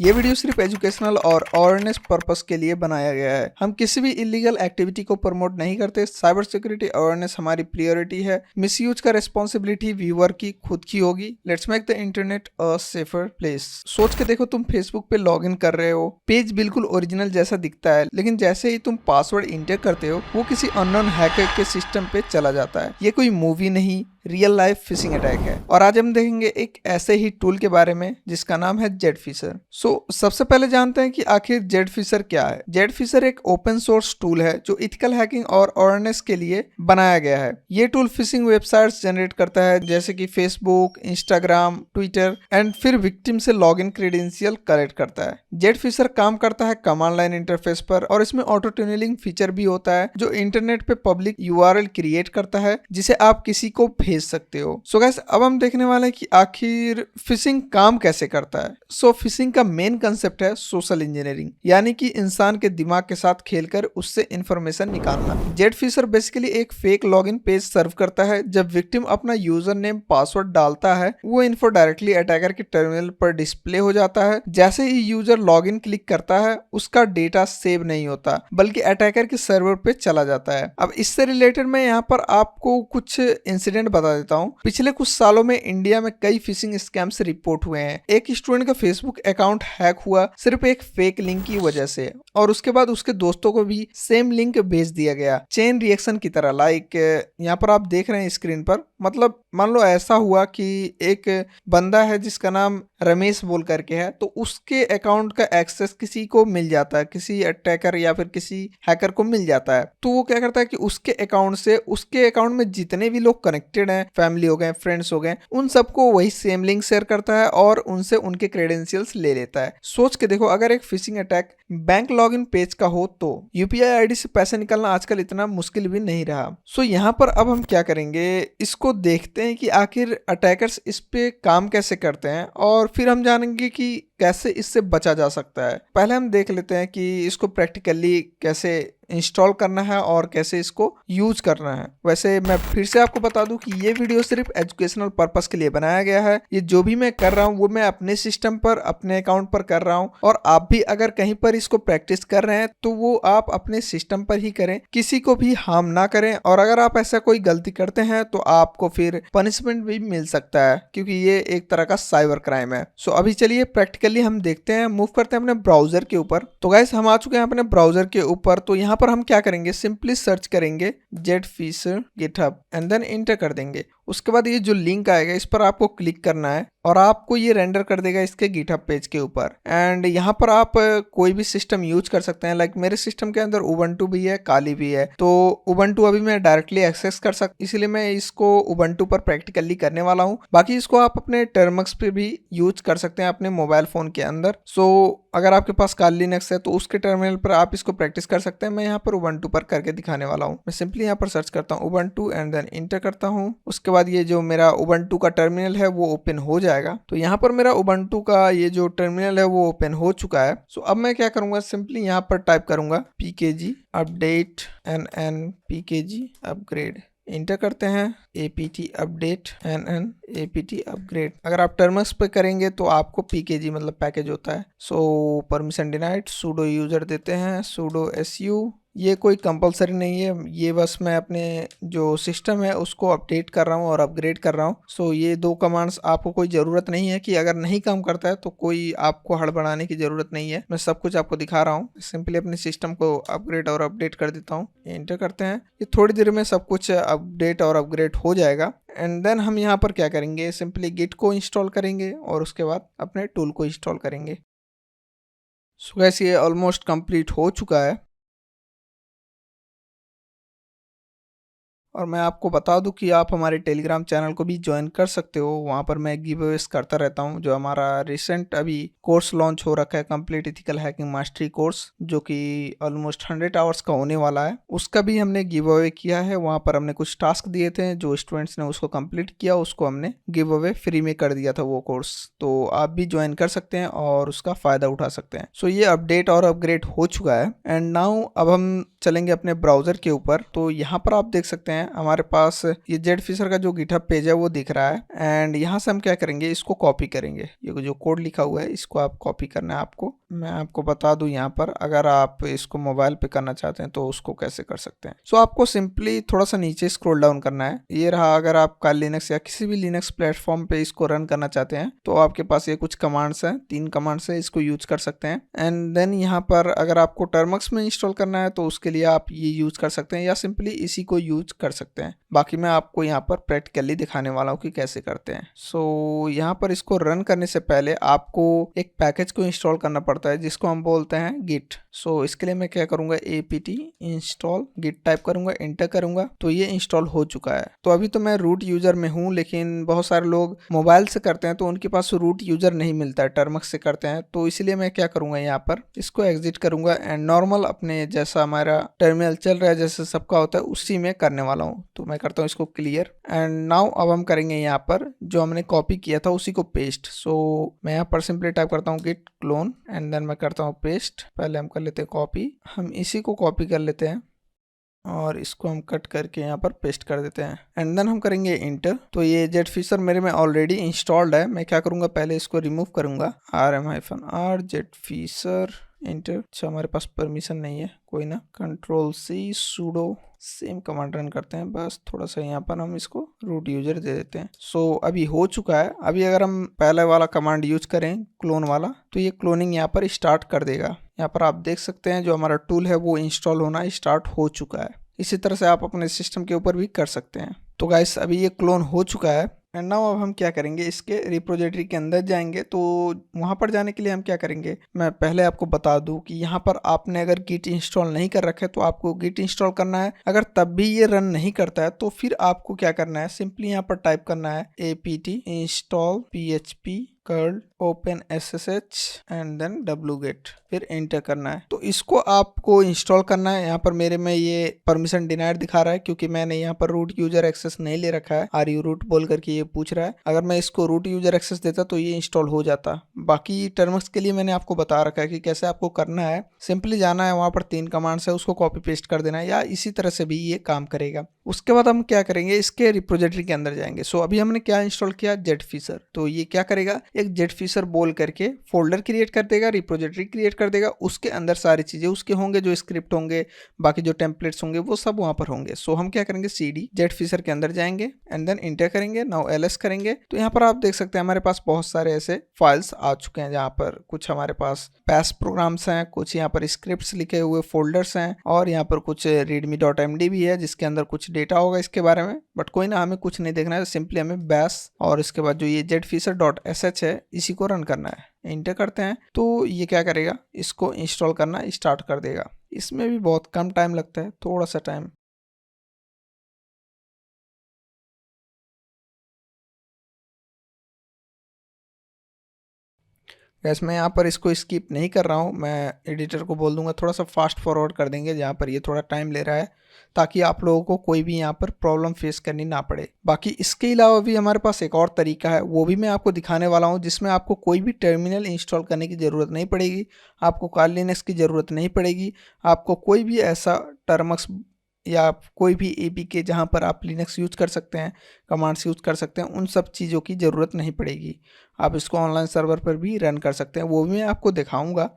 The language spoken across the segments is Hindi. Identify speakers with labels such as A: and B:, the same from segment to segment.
A: ये वीडियो सिर्फ एजुकेशनल और अवेयरनेस पर्पस के लिए बनाया गया है। हम किसी भी इलीगल एक्टिविटी को प्रमोट नहीं करते। साइबर सिक्योरिटी अवेयरनेस हमारी प्रायोरिटी है। मिसयूज का रिस्पॉन्सिबिलिटी व्यूअर की खुद की होगी। Let's make the internet a safer place. सोच के देखो, तुम फेसबुक पे लॉग इन कर रहे हो, पेज बिल्कुल ओरिजिनल जैसा दिखता है, लेकिन जैसे ही तुम पासवर्ड इंटर करते हो वो किसी अननोन हैकर के सिस्टम पे चला जाता है। ये कोई मूवी नहीं, रियल लाइफ फिशिंग अटैक है। और आज हम देखेंगे एक ऐसे ही टूल के बारे में जिसका नाम है जेडफिशर। सबसे पहले जानते हैं कि आखिर जेडफिशर क्या है। जेडफिशर एक ओपन सोर्स टूल है जो इथिकल हैकिंग और अवेयरनेस के लिए बनाया गया है। ये टूल फिशिंग वेबसाइट्स जनरेट करता है, जैसे कि फेसबुक, इंस्टाग्राम, ट्विटर, एंड फिर विक्टिम से लॉगिन क्रेडेंशियल कलेक्ट करता है। जेडफिशर काम करता है कमांड लाइन इंटरफेस पर, और इसमें ऑटो टनलिंग फीचर भी होता है जो इंटरनेट पे पब्लिक यूआरएल क्रिएट करता है जिसे आप किसी को भेज सकते हो। सो गाइस, अब हम देखने वाले हैं कि आखिर फिशिंग काम कैसे करता है। फिशिंग का मेन कंसेप्ट है सोशल इंजीनियरिंग, यानी कि इंसान के दिमाग के साथ खेलकर उससे इंफॉर्मेशन निकालना। जेडफिशर बेसिकली एक फेक लॉगिन पेज सर्व करता है। जब विक्टिम अपना यूजर नेम पासवर्ड डालता है, वो इन्फो डायरेक्टली अटैकर के टर्मिनल पर डिस्प्ले हो जाता है। जैसे ही यूजर लॉगिन क्लिक करता है, उसका डेटा सेव नहीं होता बल्कि अटैकर के सर्वर पे चला जाता है। अब इससे रिलेटेड मैं यहाँ पर आपको कुछ इंसिडेंट बता देता हूँ। पिछले कुछ सालों में इंडिया में कई फिशिंग स्कैम्स रिपोर्ट हुए हैं। एक स्टूडेंट का फेसबुक अकाउंट हैक हुआ सिर्फ एक फेक लिंक की वजह से, और उसके बाद उसके दोस्तों को भी सेम लिंक भेज दिया गया, चेन रिएक्शन की तरह। लाइक यहाँ पर आप देख रहे हैं स्क्रीन पर। मतलब मान लो ऐसा हुआ कि एक बंदा है जिसका नाम रमेश बोल करके है, तो उसके अकाउंट का एक्सेस किसी को मिल जाता है, किसी अटैकर या फिर किसी हैकर को मिल जाता है। तो वो क्या करता है कि उसके अकाउंट से, उसके अकाउंट में जितने भी लोग कनेक्टेड हैं, फैमिली हो गए, फ्रेंड्स हो गए, उन सबको वही सेम लिंक शेयर करता है और उनसे उनके क्रेडेंशियल्स ले लेता है। सोच के देखो, अगर एक phishing attack bank login page का हो तो यूपीआई आईडी से पैसे निकालना आजकल इतना मुश्किल भी नहीं रहा। यहाँ पर अब हम क्या करेंगे, इसको देखते हैं कि आखिर अटैकर्स इस पे काम कैसे करते हैं, और फिर हम जानेंगे कि कैसे इससे बचा जा सकता है। पहले हम देख लेते हैं कि इसको प्रैक्टिकली कैसे इंस्टॉल करना है और कैसे इसको यूज करना है। वैसे मैं फिर से आपको बता दूं कि ये वीडियो सिर्फ एजुकेशनल पर्पस के लिए बनाया गया है। ये जो भी मैं कर रहा हूँ वो मैं अपने सिस्टम पर, अपने अकाउंट पर कर रहा हूँ, और आप भी अगर कहीं पर इसको प्रैक्टिस कर रहे हैं तो वो आप अपने सिस्टम पर ही करें, किसी को भी हार्म ना करें। और अगर आप ऐसा कोई गलती करते हैं तो आपको फिर पनिशमेंट भी मिल सकता है, क्योंकि ये एक तरह का साइबर क्राइम है। अभी चलिए प्रैक्टिकली हम देखते हैं, मूव करते हैं अपने ब्राउजर के ऊपर। तो गाइस, हम आ चुके हैं अपने ब्राउजर के ऊपर। तो यहाँ पर हम क्या करेंगे, सिंपली सर्च करेंगे जेडफिशर गिटहब एंड देन इंटर कर देंगे। उसके बाद ये जो लिंक आएगा इस पर आपको क्लिक करना है और आपको ये रेंडर कर देगा इसके गिटहब पेज के ऊपर। एंड यहाँ पर आप कोई भी सिस्टम यूज कर सकते हैं। लाइक मेरे सिस्टम के अंदर उबंटू भी है, काली भी है, तो उबंटू अभी मैं डायरेक्टली एक्सेस कर सकता, इसलिए मैं इसको उबंटू पर प्रैक्टिकली करने वाला हूँ। बाकी इसको आप अपने टर्मक्स पे भी यूज कर सकते हैं अपने मोबाइल फोन के अंदर। अगर आपके पास काली लिनक्स है तो उसके टर्मिनल पर आप इसको प्रैक्टिस कर सकते हैं। मैं यहाँ पर उबंटू पर करके दिखाने वाला हूँ। मैं सिंपली यहाँ पर सर्च करता हूँ उबंटू एंड देन इंटर करता हूँ। उसके बाद ये जो मेरा उबंटू का टर्मिनल है वो ओपन हो जाएगा। तो यहाँ पर मेरा उबंटू का ये जो टर्मिनल है वो ओपन हो चुका है। अब मैं क्या करूंगा, सिंपली यहाँ पर टाइप करूंगा pkg update nn pkg upgrade, inter करते हैं apt update nn apt upgrade. अगर आप टर्मक्स पे करेंगे तो आपको pkg मतलब पैकेज होता है। परमिशन डिनाइड, sudo यूजर देते हैं, sudo su। ये कोई कंपलसरी नहीं है, ये बस मैं अपने जो सिस्टम है उसको अपडेट कर रहा हूँ और अपग्रेड कर रहा हूँ। ये दो कमांड्स आपको कोई ज़रूरत नहीं है कि अगर नहीं काम करता है तो कोई आपको हड़बड़ाने की ज़रूरत नहीं है। मैं सब कुछ आपको दिखा रहा हूँ। सिंपली अपने सिस्टम को अपग्रेड और अपडेट कर देता हूँ, इंटर करते हैं। ये थोड़ी देर में सब कुछ अपडेट और अपग्रेड हो जाएगा। एंड देन हम यहाँ पर क्या करेंगे, सिंपली गिट को इंस्टॉल करेंगे और उसके बाद अपने टूल को इंस्टॉल करेंगे। गाइस, ये ऑलमोस्ट कंप्लीट हो चुका है। और मैं आपको बता दूं कि आप हमारे टेलीग्राम चैनल को भी ज्वाइन कर सकते हो। वहाँ पर मैं गिव अवेज करता रहता हूँ। जो हमारा रिसेंट अभी कोर्स लॉन्च हो रखा है, complete ethical hacking mastery course, जो कि ऑलमोस्ट 100 आवर्स का होने वाला है, उसका भी हमने गिव अवे किया है। वहाँ पर हमने कुछ टास्क दिए थे, जो स्टूडेंट्स ने उसको कंप्लीट किया उसको हमने गिव अवे फ्री में कर दिया था वो कोर्स। तो आप भी ज्वाइन कर सकते हैं और उसका फ़ायदा उठा सकते हैं। ये अपडेट और अपग्रेड हो चुका है। एंड नाउ अब हम चलेंगे अपने ब्राउज़र के ऊपर। तो यहाँ पर आप देख सकते हैं हैं, हमारे पास ये जेडफिशर का जो गिटहब पेज है वो दिख रहा है। एंड यहाँ से हम क्या करेंगे, इसको कॉपी करेंगे। ये जो कोड लिखा हुआ है इसको आप कॉपी करना है आपको। मैं आपको बता दूं यहाँ पर, अगर आप इसको मोबाइल पे करना चाहते हैं तो उसको कैसे कर सकते हैं। सो आपको सिंपली थोड़ा सा नीचे स्क्रॉल डाउन करना है। ये रहा, अगर आप काली लिनक्स या किसी भी लिनक्स प्लेटफॉर्म पे इसको रन करना चाहते हैं तो आपके पास ये कुछ कमांड्स हैं, 3 कमांड्स है, इसको यूज कर सकते हैं। एंड देन यहाँ पर अगर आपको टर्मक्स में इंस्टॉल करना है तो उसके लिए आप ये यूज कर सकते हैं या सिंपली इसी को यूज कर सकते हैं। बाकी मैं आपको यहाँ पर प्रैक्टिकली दिखाने वाला हूँ कि कैसे करते हैं। सो यहाँ पर इसको रन करने से पहले आपको एक पैकेज को इंस्टॉल करना पड़ता है जिसको हम बोलते हैं गिट। सो इसके लिए मैं क्या करूंगा, apt इंस्टॉल गिट टाइप करूंगा, एंटर करूंगा तो ये इंस्टॉल हो चुका है। तो अभी तो मैं रूट यूजर में हूँ, लेकिन बहुत सारे लोग मोबाइल से करते हैं तो उनके पास रूट यूजर नहीं मिलता है, टर्मक्स से करते हैं। तो इसलिए मैं क्या करूंगा, यहाँ पर इसको एग्जिट करूंगा एंड नॉर्मल अपने जैसा हमारा टर्मिनल चल रहा है जैसे सबका होता है उसी में करने वाला हूँ। तो मैं करता हूँ इसको क्लियर एंड नाउ अब हम करेंगे यहाँ पर जो हमने कॉपी किया था उसी को पेस्ट। सो मैं यहाँ पर सिंपली टाइप करता हूँ गिट क्लोन एंड देन मैं करता हूँ पेस्ट। पहले हम कर लेते हैं कॉपी, हम इसी को कॉपी कर लेते हैं और इसको हम कट करके यहाँ पर पेस्ट कर देते हैं एंड देन हम करेंगे इंटर। तो ये जेडफिशर मेरे में ऑलरेडी इंस्टॉल्ड है। मैं क्या करूँगा, पहले इसको रिमूव करूँगा, rm-r जेडफिशर इंटर। अच्छा हमारे पास परमिशन नहीं है, कोई ना, control C sudo same command run करते हैं, बस थोड़ा सा यहाँ पर हम इसको रूट यूजर दे देते हैं। सो अभी हो चुका है। अभी अगर हम पहले वाला कमांड यूज करें क्लोन वाला तो ये क्लोनिंग यहाँ पर स्टार्ट कर देगा। यहाँ पर आप देख सकते हैं जो हमारा टूल है वो इंस्टॉल होना स्टार्ट हो चुका है। इसी तरह से आप अपने सिस्टम के ऊपर भी कर सकते हैं। तो गाइस अभी ये क्लोन हो चुका है एंड नाउ अब हम क्या करेंगे, इसके रिपोजिटरी के अंदर जाएंगे। तो वहां पर जाने के लिए हम क्या करेंगे, मैं पहले आपको बता दूं कि यहाँ पर आपने अगर गिट इंस्टॉल नहीं कर रखा है तो आपको गिट इंस्टॉल करना है। अगर तब भी ये रन नहीं करता है तो फिर आपको क्या करना है, सिंपली यहाँ पर टाइप करना है apt install php curl open ssh and then wget, फिर एंटर करना है। तो इसको आपको इंस्टॉल करना है। यहाँ पर मेरे में ये परमिशन डिनाइड दिखा रहा है क्योंकि मैंने यहाँ पर रूट यूजर एक्सेस नहीं ले रखा है, आर यू रूट बोल करके ये पूछ रहा है। अगर मैं इसको रूट यूजर एक्सेस देता तो ये इंस्टॉल हो जाता। बाकी टर्मक्स के लिए मैंने आपको बता रखा है कि कैसे आपको करना है। सिंपली जाना है, वहां पर 3 कमांड्स है, उसको कॉपी पेस्ट कर देना है, या इसी तरह से भी ये काम करेगा। उसके बाद हम क्या करेंगे, इसके रिपोजिटरी के अंदर जाएंगे। सो अभी हमने क्या इंस्टॉल किया, जेडफिशर। तो ये क्या करेगा, एक जेडफिशर बोल करके फोल्डर क्रिएट कर देगा, रिपोजिटरी क्रिएट कर देगा, उसके अंदर सारी चीजें उसके होंगे, जो स्क्रिप्ट होंगे, बाकी जो टेम्पलेट्स होंगे वो सब वहां पर होंगे। सो हम क्या करेंगे, cd जेडफिशर के अंदर जाएंगे एंड देन इंटर करेंगे, नाउ ls करेंगे। तो यहाँ पर आप देख सकते हैं हमारे पास बहुत सारे ऐसे फाइल्स आ चुके हैं, जहाँ पर कुछ हमारे पास बैश प्रोग्राम्स हैं, कुछ यहाँ पर स्क्रिप्ट्स लिखे हुए फोल्डर्स हैं, और यहाँ पर कुछ readme.md भी है जिसके अंदर कुछ डेटा होगा इसके बारे में। बट कोई ना, हमें कुछ नहीं देखना है, सिंपली हमें बैश और इसके बाद जो ये जेडफिशर.sh है इसी को रन करना है। इंटर करते हैं तो ये क्या करेगा, इसको इंस्टॉल करना स्टार्ट कर देगा। इसमें भी बहुत कम टाइम लगता है, थोड़ा सा टाइम। गैस मैं यहाँ पर इसको स्किप नहीं कर रहा हूँ, मैं एडिटर को बोल दूंगा थोड़ा सा फास्ट फॉरवर्ड कर देंगे जहाँ पर ये थोड़ा टाइम ले रहा है, ताकि आप लोगों को कोई भी यहाँ पर प्रॉब्लम फेस करनी ना पड़े। बाकी इसके अलावा भी हमारे पास एक और तरीका है, वो भी मैं आपको दिखाने वाला हूँ, जिसमें आपको कोई भी टर्मिनल इंस्टॉल करने की ज़रूरत नहीं पड़ेगी, आपको काली लिनक्स की ज़रूरत नहीं पड़ेगी, आपको कोई भी ऐसा टर्मक्स या कोई भी APK जहाँ पर आप लिनक्स यूज कर सकते हैं, कमांड्स यूज कर सकते हैं, उन सब चीज़ों की ज़रूरत नहीं पड़ेगी। आप इसको ऑनलाइन सर्वर पर भी रन कर सकते हैं, वो भी मैं आपको दिखाऊंगा।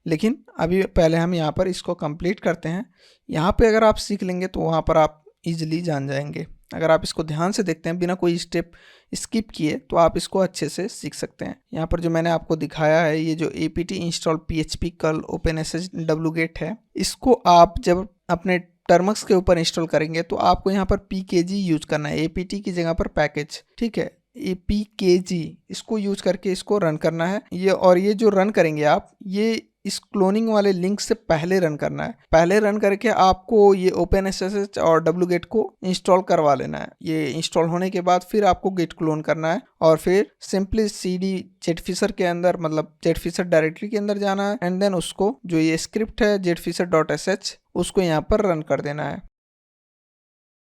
A: लेकिन अभी पहले हम यहाँ पर इसको कंप्लीट करते हैं। यहाँ पे अगर आप सीख लेंगे तो वहाँ पर आप इजीली जान जाएंगे। अगर आप इसको ध्यान से देखते हैं बिना कोई स्टेप स्किप किए तो आप इसको अच्छे से सीख सकते हैं। यहाँ पर जो मैंने आपको दिखाया है, ये जो apt install php curl opensh wget है, इसको आप जब अपने टर्मक्स के ऊपर इंस्टॉल करेंगे तो आपको यहाँ पर pkg यूज करना है, apt की जगह पर पैकेज, ठीक है, apkg इसको यूज करके इसको रन करना है। ये जो रन करेंगे आप, ये इस क्लोनिंग वाले लिंक से पहले रन करना है। पहले रन करके आपको ये OpenSSH और wget को इंस्टॉल करवा लेना है। ये इंस्टॉल होने के बाद फिर आपको गिट क्लोन करना है और फिर सिंपली cd जेडफिशर के अंदर, मतलब जेडफिशर डायरेक्टरी के अंदर जाना है एंड देन उसको जो ये स्क्रिप्ट है जेडफिशर.sh उसको यहाँ पर रन कर देना है।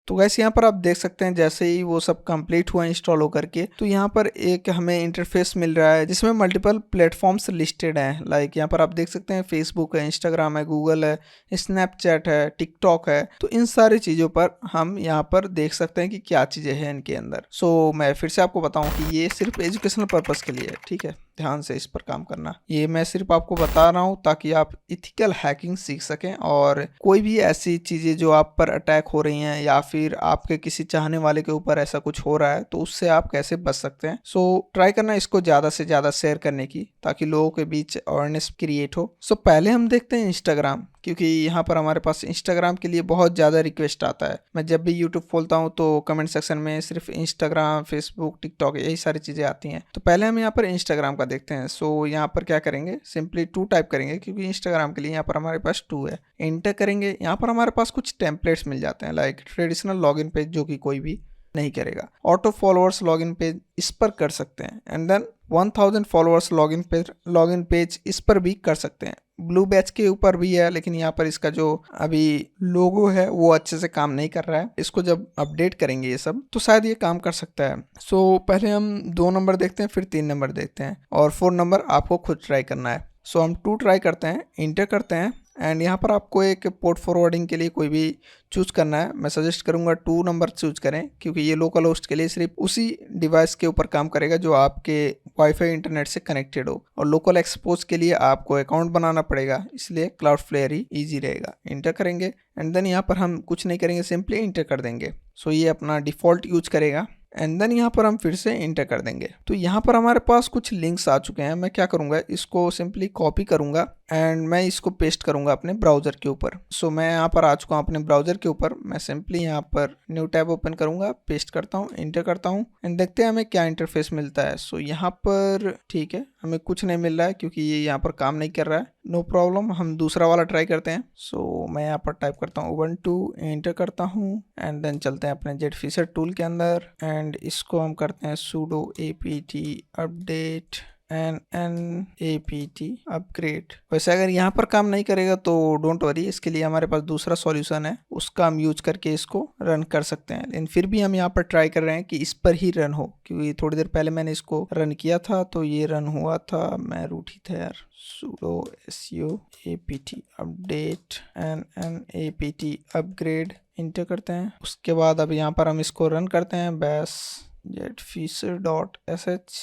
A: तो गैस यहाँ पर आप देख सकते हैं जैसे ही वो सब कंप्लीट हुआ इंस्टॉल होकर के, तो यहाँ पर एक हमें इंटरफेस मिल रहा है जिसमें मल्टीपल प्लेटफॉर्म्स लिस्टेड हैं। लाइक यहाँ पर आप देख सकते हैं फेसबुक है, इंस्टाग्राम है, गूगल है, स्नैपचैट है, टिकटॉक है। तो इन सारी चीज़ों पर हम यहाँ पर देख सकते हैं कि क्या चीज़ें हैं इनके अंदर। सो मैं फिर से आपको बताऊँ कि ये सिर्फ एजुकेशनल पर्पज़ के लिए है, ठीक है, ध्यान से इस पर काम करना। ये मैं सिर्फ आपको बता रहा हूँ ताकि आप इथिकल हैकिंग सीख सकें और कोई भी ऐसी चीज़ें जो आप पर अटैक हो रही हैं या फिर आपके किसी चाहने वाले के ऊपर ऐसा कुछ हो रहा है तो उससे आप कैसे बच सकते हैं। सो ट्राई करना इसको ज़्यादा से ज़्यादा शेयर करने की ताकि लोगों के बीच अवेयरनेस क्रिएट हो। सो पहले हम देखते हैं इंस्टाग्राम, क्योंकि यहाँ पर हमारे पास इंस्टाग्राम के लिए बहुत ज़्यादा रिक्वेस्ट आता है। मैं जब भी यूट्यूब खोलता हूँ तो कमेंट सेक्शन में सिर्फ इंस्टाग्राम, फेसबुक, टिकटॉक यही सारी चीज़ें आती हैं। तो पहले हम यहाँ पर इंस्टाग्राम का देखते हैं। सो यहाँ पर क्या करेंगे, सिंपली 2 टाइप करेंगे क्योंकि इंस्टाग्राम के लिए यहाँ पर हमारे पास 2 है। एंटर करेंगे, यहाँ पर हमारे पास कुछ टेम्पलेट्स मिल जाते हैं लाइक ट्रेडिशनल लॉगिन पेज जो कि कोई भी नहीं करेगा, ऑटो फॉलोअर्स लॉगिन पेज इस पर कर सकते हैं, and then 1000 followers login page इस पर भी कर सकते हैं। ब्लू बैच के ऊपर भी है लेकिन यहाँ पर इसका जो अभी लोगो है वो अच्छे से काम नहीं कर रहा है। इसको जब अपडेट करेंगे ये सब तो शायद ये काम कर सकता है। सो पहले हम 2 नंबर देखते हैं, फिर 3 नंबर देखते हैं और 4 नंबर आपको खुद ट्राई करना है। सो हम 2 ट्राई करते हैं, इंटर करते हैं एंड यहाँ पर आपको एक पोर्ट फॉरवर्डिंग के लिए कोई भी चूज करना है। मैं सजेस्ट करूँगा 2 नंबर चूज करें क्योंकि ये लोकल होस्ट के लिए सिर्फ उसी डिवाइस के ऊपर काम करेगा जो आपके वाईफाई इंटरनेट से कनेक्टेड हो, और लोकल एक्सपोज के लिए आपको अकाउंट बनाना पड़ेगा, इसलिए क्लाउडफ्लेयर ही ईजी रहेगा। इंटर करेंगे एंड देन यहाँ पर हम कुछ नहीं करेंगे, सिंपली इंटर कर देंगे। सो ये अपना डिफ़ॉल्ट यूज करेगा एंड देन यहाँ पर हम फिर से इंटर कर देंगे। तो यहाँ पर हमारे पास कुछ लिंक्स आ चुके हैं। मैं क्या करूँगा, इसको सिंपली कॉपी करूँगा एंड मैं इसको पेस्ट करूँगा अपने ब्राउज़र के ऊपर। सो मैं यहाँ पर आ चुका हूँ अपने ब्राउज़र के ऊपर। मैं सिंपली यहाँ पर न्यू टैब ओपन करूँगा, पेस्ट करता हूँ, इंटर करता हूँ एंड देखते हैं हमें क्या इंटरफेस मिलता है। सो यहाँ पर ठीक है, हमें कुछ नहीं मिल रहा है क्योंकि ये यहाँ पर काम नहीं कर रहा है। नो प्रॉब्लम, हम दूसरा वाला ट्राई करते हैं। सो मैं यहाँ पर टाइप करता हूँ ubuntu, एंटर करता हूँ एंड देन चलते हैं अपने जेटफिशर टूल के अंदर एंड इसको हम करते हैं sudo apt update apt upgrade. वैसे अगर यहाँ पर काम नहीं करेगा तो डोंट वरी, इसके लिए हमारे पास दूसरा सॉल्यूशन है, उसका हम यूज करके इसको रन कर सकते हैं। लेकिन फिर भी हम यहाँ पर ट्राई कर रहे हैं कि इस पर ही रन हो, क्योंकि थोड़ी देर पहले मैंने इसको रन किया था तो ये रन हुआ था। मैं रूट ही था यार। sudo su apt update apt upgrade, inter करते हैं। उसके बाद अब यहाँ पर हम इसको रन करते हैं। बैश jetfisher.sh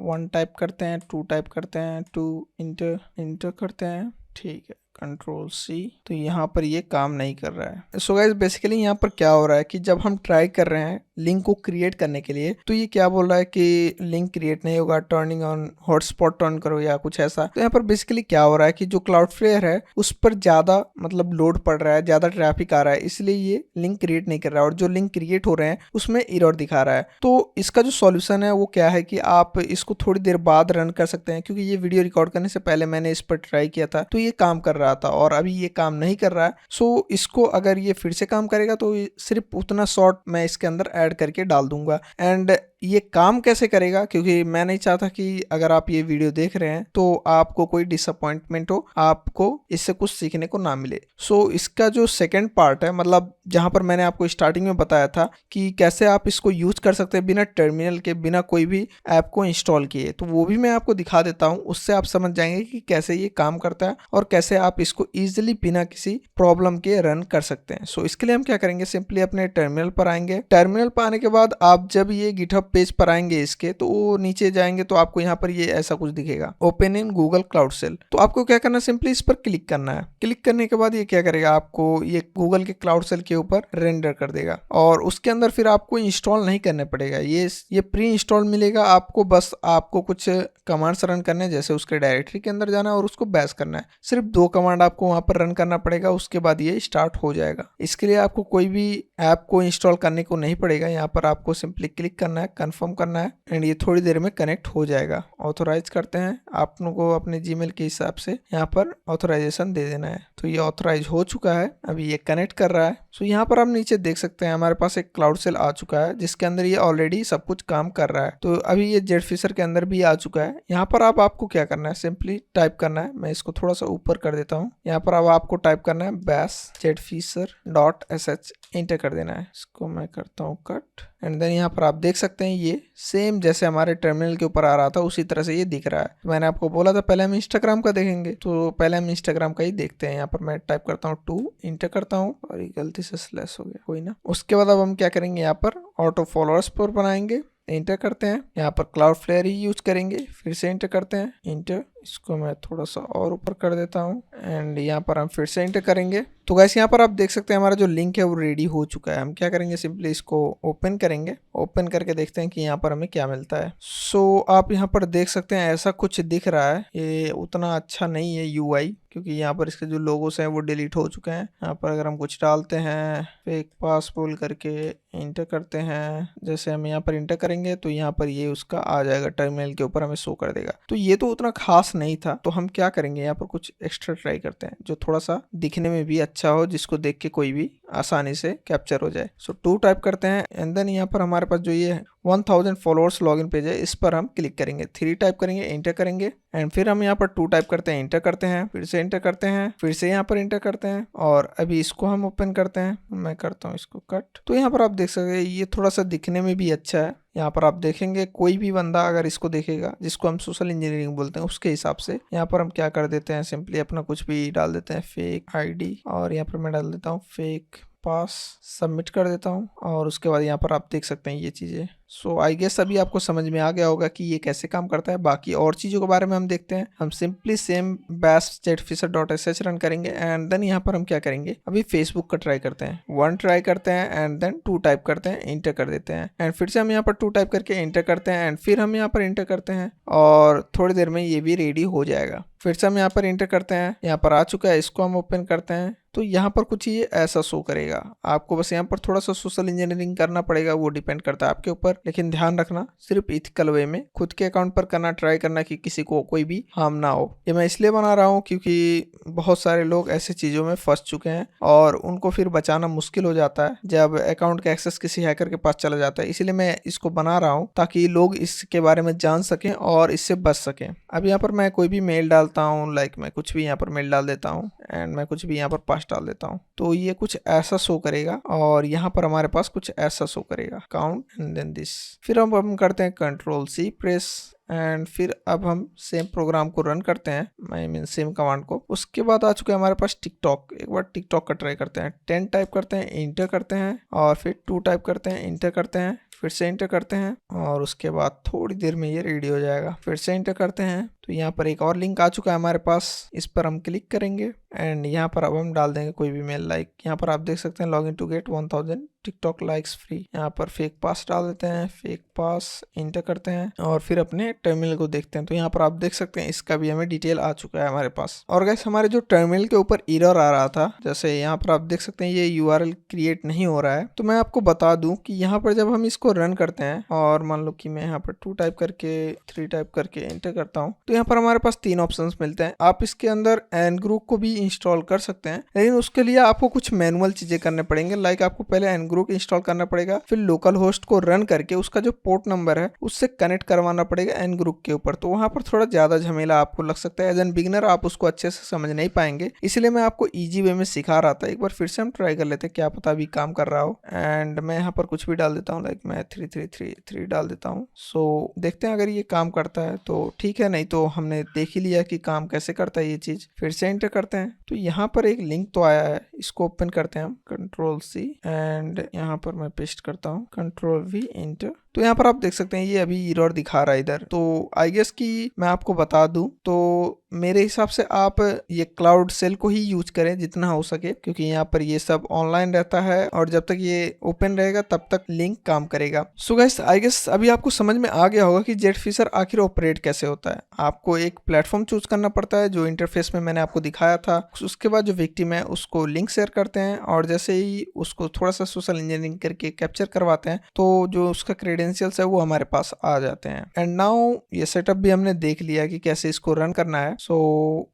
A: 1 टाइप करते हैं, 2 टाइप करते हैं, 2 इंटर करते हैं, ठीक है, कंट्रोल C। तो यहाँ पर ये काम नहीं कर रहा है। सो गाइस बेसिकली यहाँ पर क्या हो रहा है कि जब हम ट्राई कर रहे हैं लिंक को क्रिएट करने के लिए तो ये क्या बोल रहा है कि लिंक क्रिएट नहीं होगा, टर्निंग ऑन हॉटस्पॉट टर्न करो या कुछ ऐसा। तो यहाँ पर बेसिकली क्या हो रहा है कि जो क्लाउडफ्लेयर है उस पर ज्यादा मतलब लोड पड़ रहा है, ज्यादा ट्रैफिक आ रहा है, इसलिए ये लिंक क्रिएट नहीं कर रहा है, और जो लिंक क्रिएट हो रहे हैं उसमें एरर दिखा रहा है। तो इसका जो सॉल्यूशन है वो क्या है कि आप इसको थोड़ी देर बाद रन कर सकते हैं, क्योंकि ये वीडियो रिकॉर्ड करने से पहले मैंने इस पर ट्राई किया था तो ये काम कर रहा था और अभी ये काम नहीं कर रहा है। सो इसको अगर ये फिर से काम करेगा तो सिर्फ उतना शॉर्ट मैं इसके अंदर ऐड करके डाल दूंगा। एंड ये काम कैसे करेगा, क्योंकि मैं नहीं चाहता कि अगर आप ये वीडियो देख रहे हैं तो आपको कोई डिसअपॉइंटमेंट हो, आपको इससे कुछ सीखने को ना मिले। सो इसका जो सेकंड पार्ट है, मतलब जहां पर मैंने आपको स्टार्टिंग में बताया था कि कैसे आप इसको यूज कर सकते हैं बिना टर्मिनल के, बिना कोई भी ऐप को इंस्टॉल किए, तो वो भी मैं आपको दिखा देता हूं। उससे आप समझ जाएंगे कि कैसे ये काम करता है और कैसे आप इसको ईजिली बिना किसी प्रॉब्लम के रन कर सकते हैं। सो इसके लिए हम क्या करेंगे, सिंपली अपने टर्मिनल पर आएंगे। टर्मिनल पर आने के बाद आप जब ये गिटहब पेज पर आएंगे इसके, तो वो नीचे जाएंगे तो आपको यहाँ पर ये ऐसा कुछ दिखेगा, open in Google cloud shell. तो आपको क्या करना है, सिंपली इस पर क्लिक करना है। क्लिक करने के बाद ये क्या करेगा, आपको ये गूगल के क्लाउड सेल के ऊपर रेंडर कर देगा और उसके अंदर फिर आपको इंस्टॉल नहीं करने पड़ेगा, ये प्री इंस्टॉल मिलेगा आपको। बस आपको कुछ कमांड्स रन करने हैं, जैसे उसके डायरेक्टरी के अंदर जाना है और उसको बैश करना है। सिर्फ 2 कमांड आपको वहां पर रन करना पड़ेगा, उसके बाद ये स्टार्ट हो जाएगा। इसके लिए आपको कोई भी ऐप को इंस्टॉल करने को नहीं पड़ेगा, यहाँ पर आपको सिंपली क्लिक करना है, कंफर्म करना है एंड ये थोड़ी देर में कनेक्ट हो जाएगा। ऑथोराइज करते हैं, आप लोगों को अपने जीमेल के हिसाब से यहाँ पर ऑथोराइजेशन दे देना है। तो ये ऑथोराइज हो चुका है, अभी ये कनेक्ट कर रहा है। सो यहाँ पर आप नीचे देख सकते हैं हमारे पास एक क्लाउड सेल आ चुका है जिसके अंदर ये ऑलरेडी सब कुछ काम कर रहा है। तो अभी ये जेटफिशर के अंदर भी आ चुका है। यहाँ पर अब आपको क्या करना है, सिंपली टाइप करना है। मैं इसको थोड़ा सा ऊपर कर देता हूँ। यहाँ पर अब आपको टाइप करना है bash jetfisher.sh, एंटर कर देना है। इसको मैं करता हूँ कट एंड देन यहाँ पर आप देख सकते हैं ये सेम जैसे हमारे टर्मिनल के ऊपर आ रहा था उसी तरह से ये दिख रहा है। तो मैंने आपको बोला था पहले हम इंस्टाग्राम का देखेंगे, तो पहले हम इंस्टाग्राम का ही देखते हैं। यहाँ पर मैं टाइप करता हूँ 2, इंटर करता हूँ और ये गलती से स्लैश हो गया, कोई ना। उसके बाद अब हम क्या करेंगे, यहाँ पर ऑटो फॉलोअर्स पर बनाएंगे, इंटर करते हैं। यहाँ पर क्लाउड फ्लेयर ही यूज करेंगे, फिर से इंटर करते हैं, इंटर। इसको मैं थोड़ा सा और ऊपर कर देता हूँ एंड यहाँ पर हम फिर से इंटर करेंगे। तो गाइस यहाँ पर आप देख सकते हैं हमारा जो लिंक है वो रेडी हो चुका है। हम क्या करेंगे, सिंपली इसको ओपन करेंगे। ओपन करके देखते हैं कि यहाँ पर हमें क्या मिलता है। सो आप यहाँ पर देख सकते हैं ऐसा कुछ दिख रहा है। ये उतना अच्छा नहीं है यूआई, क्योंकि यहाँ पर इसके जो लोगोस हैं वो डिलीट हो चुके हैं। यहाँ पर अगर हम कुछ डालते हैं, फेक पास बोल करके इंटर करते हैं, जैसे हम यहाँ पर इंटर करेंगे तो यहाँ पर ये उसका आ जाएगा, टर्मिनल के ऊपर हमें शो कर देगा। तो ये तो उतना खास नहीं था। तो हम क्या करेंगे, यहाँ पर कुछ एक्स्ट्रा ट्राई करते हैं जो थोड़ा सा दिखने में भी अच्छा हो, जिसको देख के कोई भी आसानी से कैप्चर हो जाए। सो 2 टाइप करते हैं एंड देन यहाँ पर हमारे पास जो ये 1000 फॉलोअर्स लॉगिन पेज है इस पर हम क्लिक करेंगे। 3 टाइप करेंगे, इंटर करेंगे एंड फिर हम यहाँ पर 2 टाइप करते हैं, इंटर करते हैं, फिर से इंटर करते हैं, फिर से यहाँ पर इंटर करते हैं और अभी इसको हम ओपन करते हैं। मैं करता हूँ इसको कट। तो यहाँ पर आप देख सकते हैं ये थोड़ा सा दिखने में भी अच्छा है। यहाँ पर आप देखेंगे कोई भी बंदा अगर इसको देखेगा, जिसको हम सोशल इंजीनियरिंग बोलते हैं, उसके हिसाब से यहाँ पर हम क्या कर देते हैं, सिंपली अपना कुछ भी डाल देते हैं, फेक आईडी, और यहाँ पर मैं डाल देता हूँ फेक पास, सबमिट कर देता हूँ और उसके बाद यहाँ पर आप देख सकते हैं ये चीज़ें। सो आई गेस अभी आपको समझ में आ गया होगा कि ये कैसे काम करता है। बाकी और चीज़ों के बारे में हम देखते हैं। हम simply same bash jetfisher.sh run करेंगे एंड देन यहाँ पर हम क्या करेंगे, अभी फेसबुक का ट्राई करते हैं। 1 ट्राई करते हैं एंड देन 2 टाइप करते हैं, इंटर कर देते हैं एंड फिर से हम यहाँ पर 2 टाइप करके इंटर करते हैं एंड फिर हम यहाँ पर इंटर करते हैं और थोड़ी देर में ये भी रेडी हो जाएगा। फिर से हम यहाँ पर इंटर करते हैं, यहाँ पर आ चुका है, इसको हम ओपन करते हैं। तो यहाँ पर कुछ ये ऐसा शो करेगा। आपको बस यहाँ पर थोड़ा सा सोशल इंजीनियरिंग करना पड़ेगा, वो डिपेंड करता है आपके ऊपर। लेकिन ध्यान रखना सिर्फ इथिकल वे में खुद के अकाउंट पर करना, ट्राई करना कि किसी को कोई भी हार्म ना हो। ये मैं इसलिए बना रहा हूँ क्योंकि बहुत सारे लोग ऐसे चीज़ों में फंस चुके हैं और उनको फिर बचाना मुश्किल हो जाता है जब अकाउंट का एक्सेस किसी हैकर के पास चला जाता है। इसीलिए मैं इसको बना रहा हूँ ताकि लोग इसके बारे में जान सकें और इससे बच सकें। अब यहाँ पर मैं कोई भी मेल डालता हूँ, लाइक मैं कुछ भी यहाँ पर मेल डाल देता हूँ एंड मैं कुछ भी यहाँ पर पास डाल देता हूँ, तो ये कुछ ऐसा शो करेगा और यहाँ पर हमारे पास कुछ ऐसा शो करेगा, अकाउंट एंड देन दिस। फिर हम करते हैं Ctrl+C प्रेस एंड फिर अब हम सेम प्रोग्राम को रन करते हैं, आई मीन सेम कमांड को। उसके बाद आ चुका है हमारे पास टिकटॉक। एक बार टिकटॉक का ट्राई करते हैं। 10 टाइप करते हैं, इंटर करते हैं और फिर 2 टाइप करते हैं, इंटर करते हैं, फिर से इंटर करते हैं और उसके बाद थोड़ी देर में ये रेडी हो जाएगा। फिर से इंटर करते हैं तो यहाँ पर एक और लिंक आ चुका है हमारे पास, इस पर हम क्लिक करेंगे एंड यहाँ पर अब हम डाल देंगे कोई भी मेल। लाइक यहाँ पर आप देख सकते हैं login to get 1000 TikTok likes free. यहाँ पर फेक पास डाल देते हैं, फेक पास, इंटर करते हैं और फिर अपने टर्मिनल को देखते हैं। तो यहाँ पर आप देख सकते हैं इसका भी हमें डिटेल आ चुका है हमारे पास। और गाइस हमारे जो टर्मिनल के ऊपर एरर आ रहा था, जैसे यहाँ पर आप देख सकते हैं ये URL क्रिएट नहीं हो रहा है, तो मैं आपको बता दूं कि यहाँ पर जब हम इसको रन करते हैं और मान लो कि मैं यहाँ पर 2 टाइप करके 3 टाइप करके इंटर करता हूँ, तो यहाँ पर हमारे पास 3 ऑप्शंस मिलते हैं। आप इसके अंदर ngrok को भी इंस्टॉल कर सकते हैं, लेकिन उसके लिए आपको कुछ मैनुअल चीजें करने पड़ेंगे। लाइक आपको पहले ngrok इंस्टॉल करना पड़ेगा, फिर लोकल होस्ट को रन करके उसका जो पोर्ट नंबर है उससे कनेक्ट करवाना पड़ेगा ngrok के ऊपर। तो वहां पर थोड़ा ज्यादा झमेला आपको लग सकता है। एज एन बिगिनर आप उसको अच्छे से समझ नहीं पाएंगे, इसलिए मैं आपको इजी वे में सिखा रहा था। एक बार फिर से हम ट्राई कर लेते हैं, क्या पता अभी काम कर रहा हो। एंड मैं यहाँ पर कुछ भी डाल देता हूँ, लाइक मैं 3333 डाल देता हूँ। सो देखते हैं अगर ये काम करता है तो ठीक है, नहीं तो हमने देख ही लिया कि काम कैसे करता है ये चीज। फिर से एंटर करते हैं तो यहाँ पर एक लिंक तो आया है, इसको ओपन करते हैं हम, Ctrl+C एंड यहाँ पर मैं पेस्ट करता हूँ, Ctrl+V एंटर। तो यहाँ पर आप देख सकते हैं ये अभी एरर दिखा रहा है इधर। तो आई गेस कि मैं आपको बता दूं तो मेरे हिसाब से आप ये क्लाउड सेल को ही यूज करें जितना हो सके, क्योंकि यहाँ पर ये सब ऑनलाइन रहता है और जब तक ये ओपन रहेगा तब तक लिंक काम करेगा। सो गाइस आई गेस अभी आपको समझ में आ गया होगा कि जेटफिशर आखिर ऑपरेट कैसे होता है। आपको एक प्लेटफॉर्म चूज करना पड़ता है जो इंटरफेस में मैंने आपको दिखाया था। उसके बाद जो विक्टिम है उसको लिंक शेयर करते हैं और जैसे ही उसको थोड़ा सा सोशल इंजीनियरिंग करके कैप्चर करवाते हैं तो जो उसका क्रेडिट क्रेडेंशियल्स है वो हमारे पास आ जाते हैं। एंड नाउ ये सेटअप भी हमने देख लिया कि कैसे इसको रन करना है। सो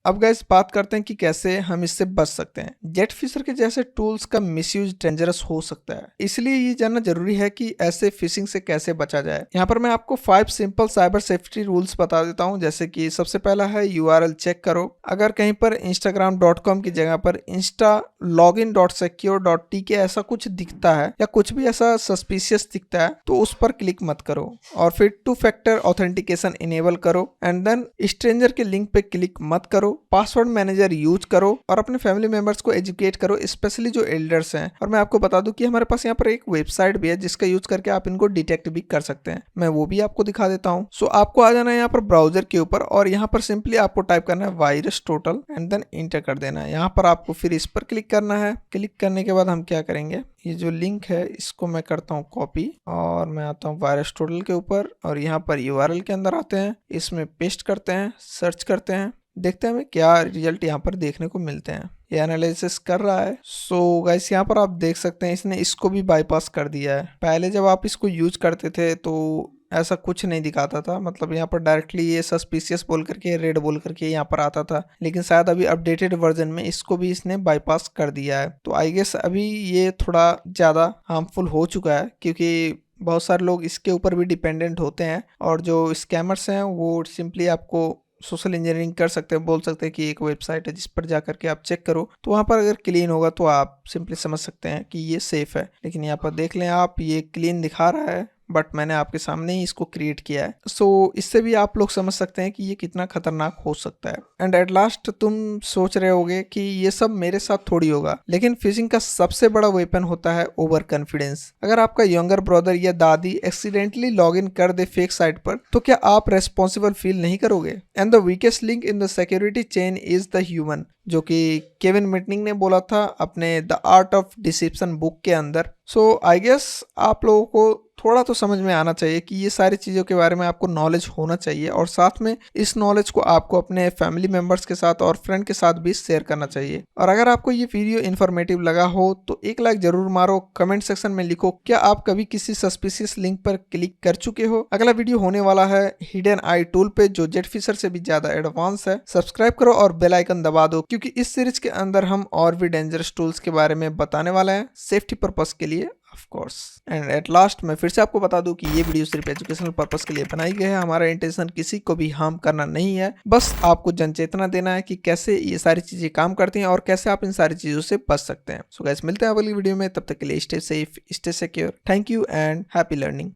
A: अब गाइस बात करते हैं कि कैसे हम इससे बच सकते हैं। जेटफिशर के जैसे टूल्स का मिसयूज डेंजरस हो सकता है, इसलिए ये जानना जरूरी है कि ऐसे फिशिंग से कैसे बचा जाए। यहाँ पर मैं आपको 5 सिंपल साइबर सेफ्टी रूल्स बता देता हूँ। जैसे कि सबसे पहला है URL चेक करो। अगर कहीं पर instagram.com की जगह पर instalogin.secure.tk ऐसा कुछ दिखता है या कुछ भी ऐसा सस्पिशियस दिखता है तो उस पर क्लिक मत करो। और फिर 2 फैक्टर ऑथेंटिकेशन इनेबल करो एंड देन स्ट्रेंजर के लिंक पे क्लिक मत करो। पासवर्ड मैनेजर यूज करो और अपने फैमिली मेंबर्स को एजुकेट करो, स्पेशली जो एल्डर्स हैं। और मैं आपको बता दूं कि हमारे पास यहाँ पर एक वेबसाइट भी है जिसका यूज करके आप इनको डिटेक्ट भी कर सकते हैं। मैं वो भी आपको दिखा देता हूँ। सो आपको आ जाना है यहाँ पर ब्राउजर के ऊपर और यहाँ पर सिंपली आपको टाइप करना है virus total and then enter कर देना है। यहाँ पर आपको फिर इस पर क्लिक करना है। क्लिक करने के बाद हम क्या करेंगे, ये जो लिंक है इसको मैं करता हूँ कॉपी और मैं आता हूँ वायरस टोटल के ऊपर और यहाँ पर URL के अंदर आते हैं, इसमें पेस्ट करते हैं, सर्च करते हैं, देखते हैं हमें क्या रिजल्ट यहाँ पर देखने को मिलते हैं। ये एनालिसिस कर रहा है। सो गाइस यहाँ पर आप देख सकते हैं इसने इसको भी बाईपास कर दिया है। पहले जब आप इसको यूज करते थे तो ऐसा कुछ नहीं दिखाता था, मतलब यहाँ पर डायरेक्टली ये सस्पिशियस बोल करके रेड बोल करके यहाँ पर आता था, लेकिन शायद अभी अपडेटेड वर्जन में इसको भी इसने बाईपास कर दिया है। तो आई गेस अभी ये थोड़ा ज़्यादा हार्मफुल हो चुका है क्योंकि बहुत सारे लोग इसके ऊपर भी डिपेंडेंट होते हैं और जो स्कैमर्स हैं वो सिंपली आपको सोशल इंजीनियरिंग कर सकते हैं, बोल सकते हैं कि एक वेबसाइट है जिस पर जा करके आप चेक करो, तो वहाँ पर अगर क्लीन होगा तो आप सिंपली समझ सकते हैं कि ये सेफ है। लेकिन यहाँ पर देख लें आप, ये क्लीन दिखा रहा है बट मैंने आपके सामने ही इसको क्रिएट किया है। सो इससे भी आप लोग समझ सकते हैं कि ये कितना खतरनाक हो सकता है। एंड एट लास्ट तुम सोच रहे होगे कि ये सब मेरे साथ थोड़ी होगा, लेकिन फिशिंग का सबसे बड़ा वेपन होता है ओवर कॉन्फिडेंस। अगर आपका यंगर ब्रदर या दादी एक्सीडेंटली लॉग इन कर दे फेक साइट पर तो क्या आप रेस्पॉन्सिबल फील नहीं करोगे? And the weakest link in the security chain is the human, जो कि केविन मिटनिंग ने बोला था अपने the art of deception book के अंदर। सो आई गेस आप लोगों को थोड़ा तो समझ में आना चाहिए कि ये सारी चीज़ों के बारे में आपको नॉलेज होना चाहिए और साथ में इस नॉलेज को आपको अपने फैमिली मेंबर्स के साथ और फ्रेंड के साथ भी शेयर करना चाहिए। और अगर आपको ये वीडियो इन्फॉर्मेटिव लगा हो तो एक लाइक जरूर मारो। कमेंट सेक्शन में लिखो क्या आप कभी किसी सस्पिशियस लिंक पर क्लिक कर चुके हो। अगला वीडियो होने वाला है हिडन आई टूल पे जो जेटफिशर से भी ज्यादा एडवांस है। सब्सक्राइब करो और बेल आइकन दबा दो क्योंकि इस सीरीज के अंदर हम और भी डेंजरस टूल्स के बारे में बताने वाले हैं सेफ्टी पर्पस के लिए of course. And at last मैं फिर से आपको बता दूं कि ये वीडियो सिर्फ एजुकेशनल पर्पस के लिए बनाई गई है। हमारा इंटेंशन किसी को भी हार्म करना नहीं है, बस आपको जनचेतना देना है कि कैसे ये सारी चीजें काम करती हैं और कैसे आप इन सारी चीजों से बच सकते हैं। सो गाइस मिलते हैं अगली वीडियो में, तब तक के लिए stay safe, stay secure. Thank you and happy learning.